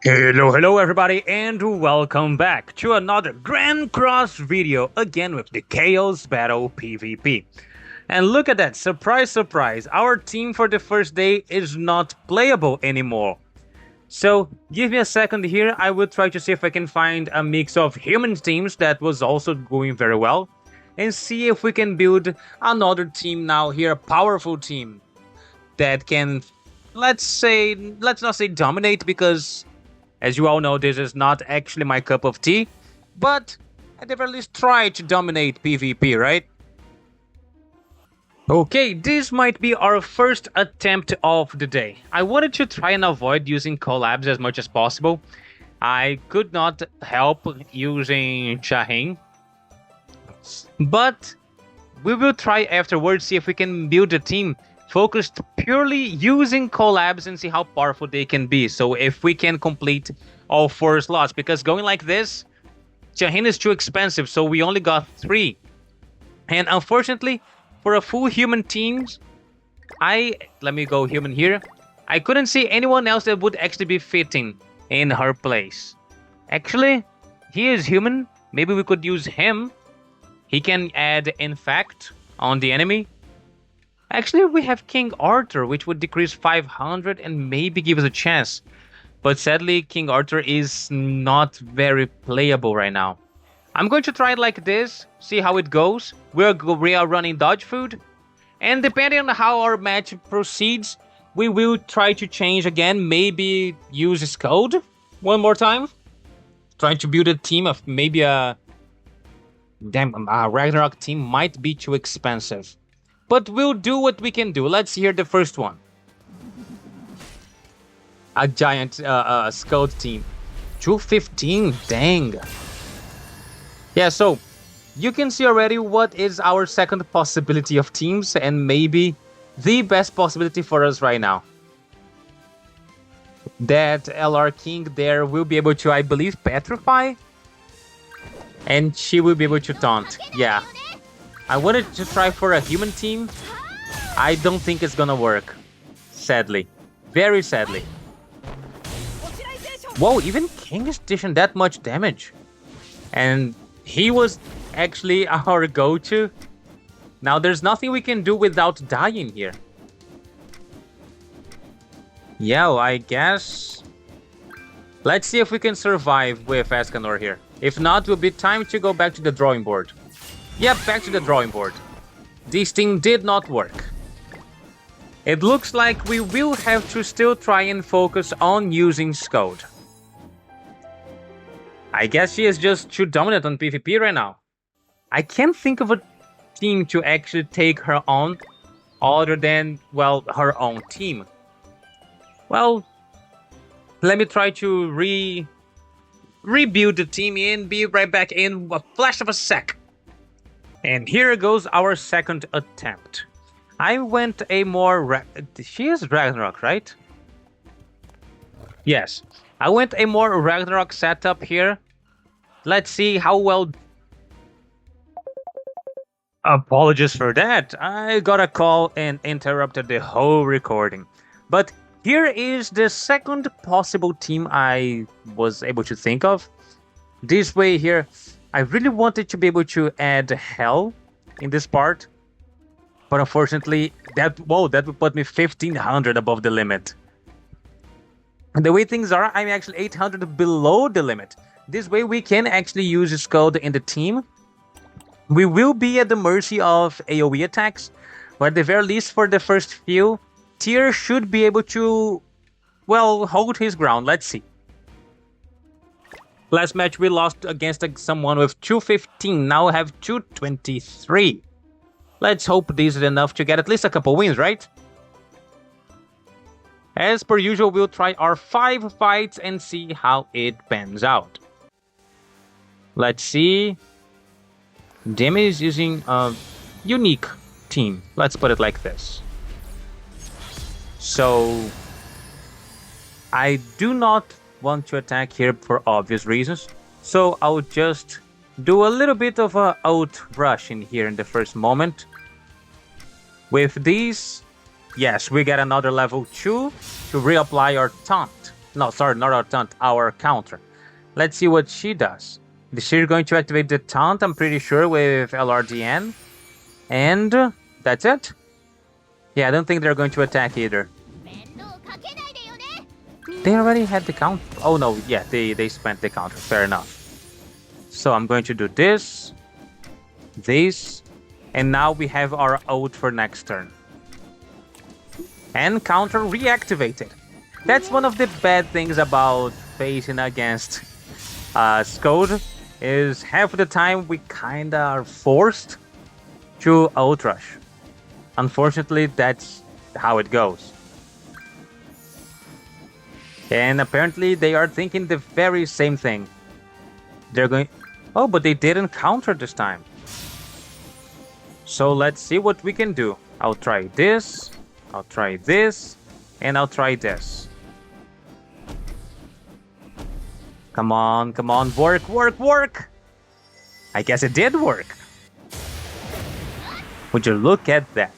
Hello everybody and welcome back to another Grand Cross video, again with the Chaos Battle PvP. And look at that, surprise surprise, our team for the first day is not playable anymore. So give me a second here, I will try to see if I can find a mix of human teams that was also going very well, and see if we can build another team now here, a powerful team that can, let's not say dominate, because as you all know, this is not actually my cup of tea, but at the very least try to dominate PvP, right? Okay, this might be our first attempt of the day. I wanted to try and avoid using collabs as much as possible. I could not help using Shahin, but we will try afterwards, see if we can build a team focused purely using collabs and see how powerful they can be. So if we can complete all 4 slots, because going like this, Shahin is too expensive, so we only got 3. And unfortunately, for a full human team, let me go human here, I couldn't see anyone else that would actually be fitting in her place. Actually, he is human, maybe we could use him. He can add infect on the enemy. Actually, we have King Arthur, which would decrease 500 and maybe give us a chance. But sadly, King Arthur is not very playable right now. I'm going to try it like this, see how it goes. We are running dodge food. And depending on how our match proceeds, we will try to change again. Maybe use Scald one more time. Trying to build a team of maybe a Ragnarok team might be too expensive. But we'll do what we can do. Let's hear the first one. A giant scout team. 215, dang. Yeah, so you can see already what is our second possibility of teams, and maybe the best possibility for us right now. That LR King there will be able to, I believe, petrify. And she will be able to taunt, yeah. I wanted to try for a human team. I don't think it's gonna work. Sadly. Very sadly. Whoa, even King is dishing that much damage. And he was actually our go-to. Now there's nothing we can do without dying here. Yeah, well, I guess... Let's see if we can survive with Escanor here. If not, it will be time to go back to the drawing board. Yep, back to the drawing board. This thing did not work. It looks like we will have to still try and focus on using Scald. I guess she is just too dominant on PvP right now. I can't think of a team to actually take her on other than, well, her own team. Well, let me try to rebuild the team and be right back in a flash of a sec. And here goes our second attempt. I went a more... She is Ragnarok, right? Yes. I went a more Ragnarok setup here. Let's see how well... Apologies for that. I got a call and interrupted the whole recording. But here is the second possible team I was able to think of. This way here... I really wanted to be able to add Hell in this part, but unfortunately, that would put me 1500 above the limit. And the way things are, I'm actually 800 below the limit. This way we can actually use Scald in the team. We will be at the mercy of AoE attacks, but at the very least for the first few, Tyr should be able to, well, hold his ground. Let's see. Last match we lost against someone with 215, now have 223. Let's hope this is enough to get at least a couple wins, right? As per usual, we'll try our 5 fights and see how it pans out. Let's see. Demi is using a unique team, let's put it like this. So, I do not want to attack here for obvious reasons, so I'll just do a little bit of a out rush in here in the first moment. With these, yes, we get another level 2 to reapply our taunt. No, sorry, not our taunt, our counter. Let's see what she does. She's going to activate the taunt, I'm pretty sure, with LRDN. And that's it. Yeah, I don't think they're going to attack either. They already had the count. Oh no, yeah, they spent the counter. Fair enough. So I'm going to do this, and now we have our ult for next turn. And counter reactivated. That's one of the bad things about facing against Skod, is half of the time we kinda are forced to ult rush. Unfortunately, that's how it goes. And apparently they are thinking the very same thing. They're going... Oh, but they didn't counter this time. So let's see what we can do. I'll try this, I'll try this, and I'll try this. Come on, come on, work, work, work! I guess it did work. Would you look at that?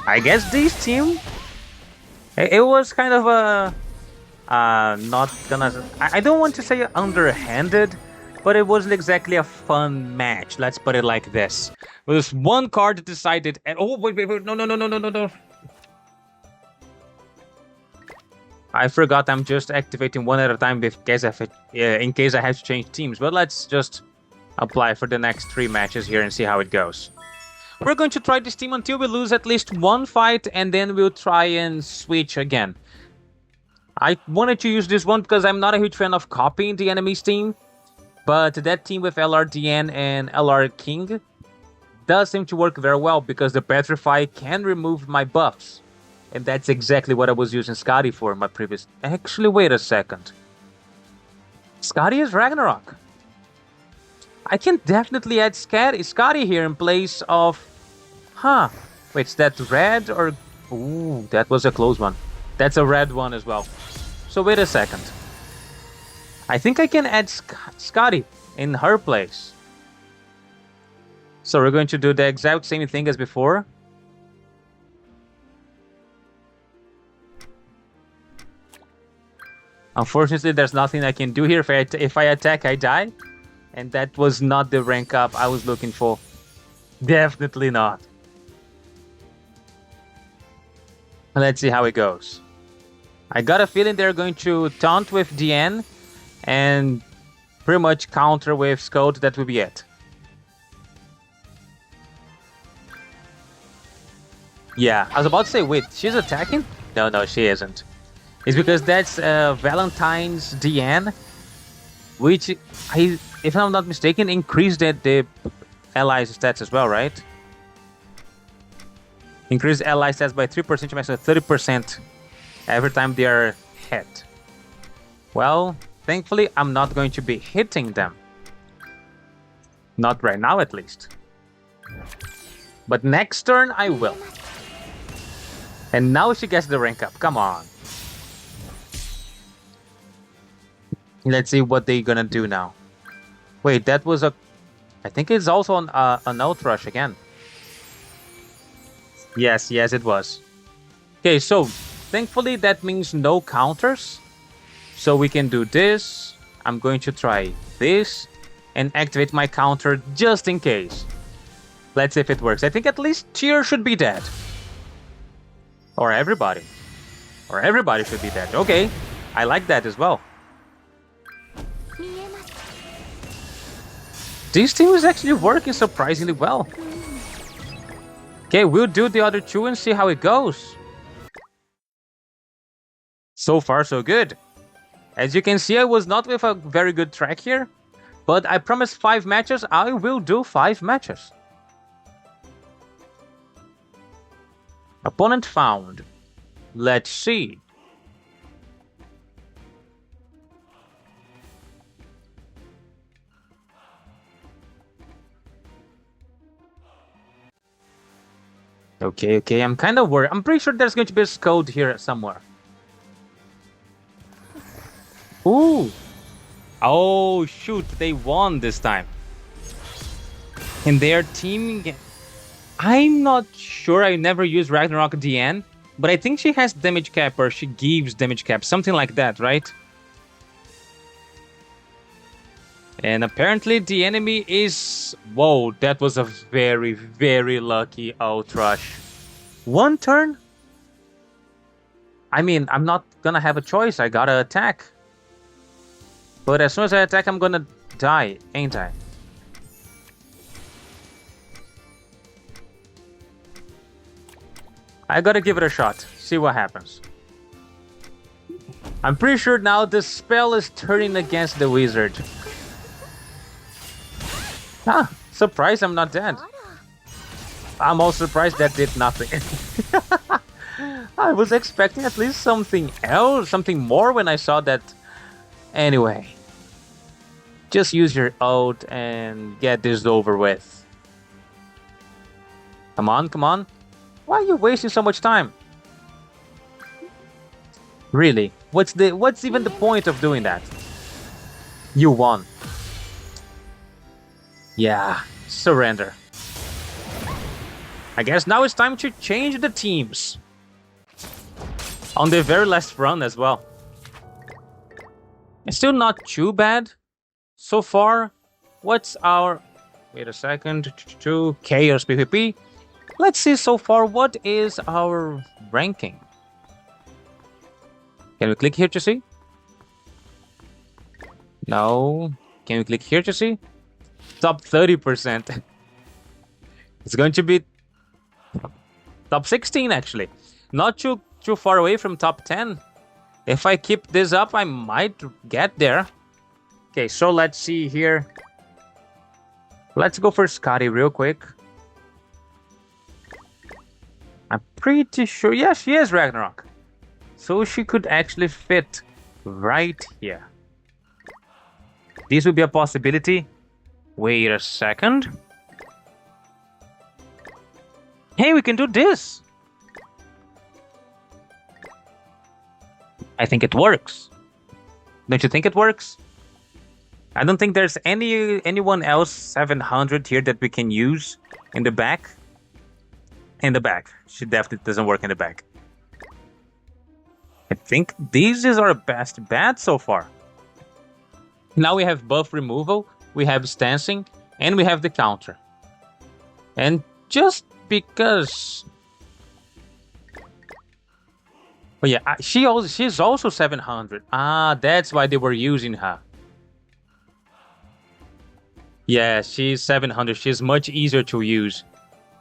I guess this team... It was kind of a... not gonna... I don't want to say underhanded, but it wasn't exactly a fun match. Let's put it like this. It was one card decided... And, oh, wait, no. I forgot I'm just activating one at a time in case I have to change teams. But let's just apply for the next 3 matches here and see how it goes. We're going to try this team until we lose at least one fight, and then we'll try and switch again. I wanted to use this one because I'm not a huge fan of copying the enemy's team, but that team with LRDN and LR King does seem to work very well because the Petrify can remove my buffs. And that's exactly what I was using Scotty for in my previous... Actually, wait a second. Scotty is Ragnarok. I can definitely add Scotty here in place of... Huh. Wait, is that red or... Ooh, that was a close one. That's a red one as well. So wait a second. I think I can add Scotty in her place. So we're going to do the exact same thing as before. Unfortunately, there's nothing I can do here. If I attack, I die. And that was not the rank up I was looking for. Definitely not. Let's see how it goes. I got a feeling they're going to taunt with DN and pretty much counter with Scode. That will be it. Yeah, I was about to say, wait, she's attacking? No, she isn't. It's because that's Valentine's DN, which, if I'm not mistaken, increased the allies' stats as well, right? Increase ally stats by 3% to maximum 30% every time they are hit. Well, thankfully, I'm not going to be hitting them. Not right now, at least. But next turn, I will. And now she gets the rank up. Come on. Let's see what they're gonna do now. Wait, that was a... I think it's also an outrush again. Yes, it was. Okay, so thankfully that means no counters. So we can do this. I'm going to try this and activate my counter just in case. Let's see if it works. I think at least Tyr should be dead. Or everybody. Or everybody should be dead. Okay, I like that as well. This team is actually working surprisingly well. Okay, we'll do the other 2 and see how it goes. So far, so good. As you can see, I was not with a very good track here. But I promised 5 matches. I will do 5 matches. Opponent found. Let's see. Okay, I'm kind of worried. I'm pretty sure there's going to be a code here somewhere. Ooh! Oh, shoot, they won this time. And their team... I'm not sure, I never used Ragnarok DN. But I think she has damage cap, or she gives damage cap. Something like that, right? And apparently the enemy is... Whoa, that was a very, very lucky Outrush. One turn? I mean, I'm not gonna have a choice. I gotta attack. But as soon as I attack, I'm gonna die, ain't I? I gotta give it a shot. See what happens. I'm pretty sure now the spell is turning against the wizard. Ah, surprised I'm not dead. I'm also surprised that did nothing. I was expecting at least something else, something more when I saw that. Anyway. Just use your ult and get this over with. Come on, come on. Why are you wasting so much time? Really? What's even the point of doing that? You won. Yeah, surrender. I guess now it's time to change the teams. On the very last run as well. It's still not too bad so far. What's our... Wait a second. Chaos PvP. Let's see so far what is our ranking. Can we click here to see? No. Can we click here to see? Top 30%. It's going to be top 16 actually. Not too far away from top 10. If I keep this up, I might get there. Okay, so let's see here. Let's go for Scotty real quick. I'm pretty sure, yeah, she is Ragnarok. So she could actually fit right here. This would be a possibility. Wait a second. Hey, we can do this. I think it works. Don't you think it works? I don't think there's anyone else 700 here that we can use in the back. In the back. She definitely doesn't work in the back. I think this is our best bet so far. Now we have buff removal, we have stancing, and we have the counter. And just because... Oh yeah, she's also 700. Ah, that's why they were using her. Yeah, she's 700. She's much easier to use.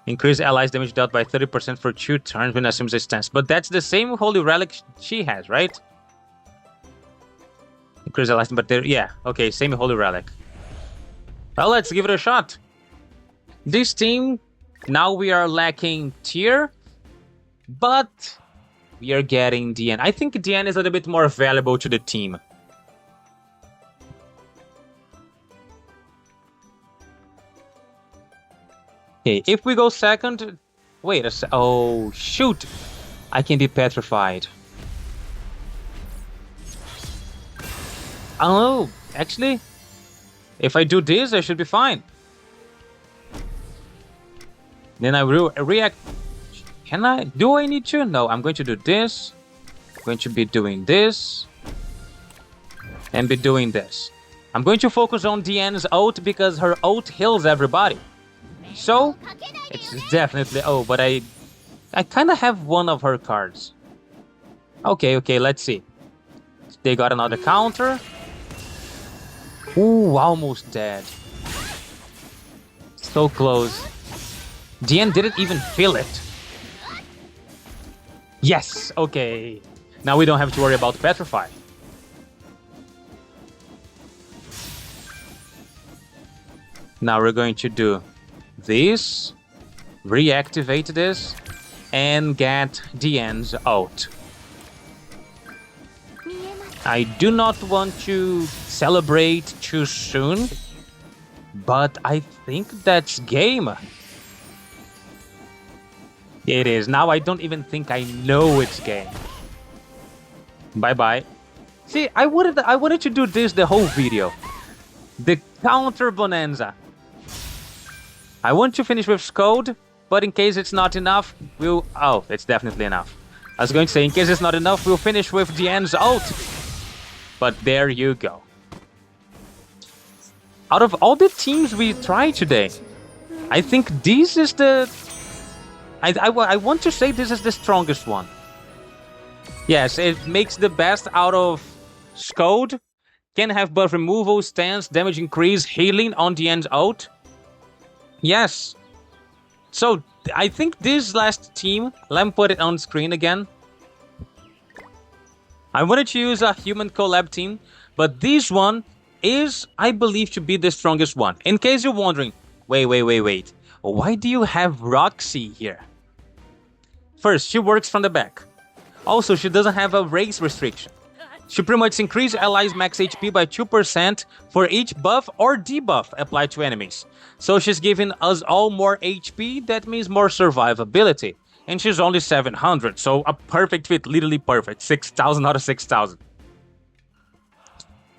Increase allies damage dealt by 30% for 2 turns when assumes a stance. But that's the same Holy Relic she has, right? Increase allies, but yeah, okay, same Holy Relic. Well, let's give it a shot. This team, now we are lacking tier, but we are getting DN. I think DN is a little bit more valuable to the team. Okay, if we go second... Wait a sec... Oh, shoot! I can be petrified. Oh, actually, if I do this, I should be fine. Then I will react... Can I? Do I need to? No, I'm going to do this. I'm going to be doing this. And be doing this. I'm going to focus on DN's ult because her ult heals everybody. So, it's definitely... Oh, but I kind of have one of her cards. Okay, let's see. They got another counter. Ooh, almost dead. So close. DN didn't even feel it. Yes, okay. Now we don't have to worry about Petrify. Now we're going to do this, reactivate this, and get DN's out. I do not want to celebrate too soon, but I think that's game. It is. Now I don't even think I know it's game. Bye-bye. See, I wanted to do this the whole video. The counter bonanza. I want to finish with Scode, but in case it's not enough, we'll... Oh, it's definitely enough. I was going to say, in case it's not enough, we'll finish with Diane's ult. But there you go. Out of all the teams we tried today, I think this is the... I want to say this is the strongest one. Yes, it makes the best out of Scold. Can have buff removal, stance, damage increase, healing on the end ult. Yes. So, I think this last team, let me put it on screen again. I wanted to use a human collab team, but this one is, I believe, to be the strongest one. In case you're wondering, wait. Why do you have Roxy here? First, she works from the back. Also, she doesn't have a race restriction. She pretty much increases allies' max HP by 2% for each buff or debuff applied to enemies. So she's giving us all more HP, that means more survivability. And she's only 700, so a perfect fit, literally perfect. 6,000 out of 6,000.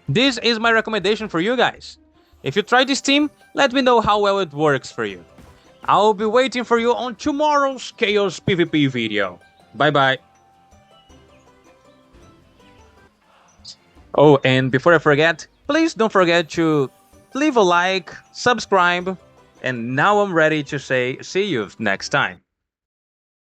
This is my recommendation for you guys. If you try this team, let me know how well it works for you. I'll be waiting for you on tomorrow's Chaos PvP video. Bye bye. Oh, and before I forget, please don't forget to leave a like, subscribe, and now I'm ready to say see you next time.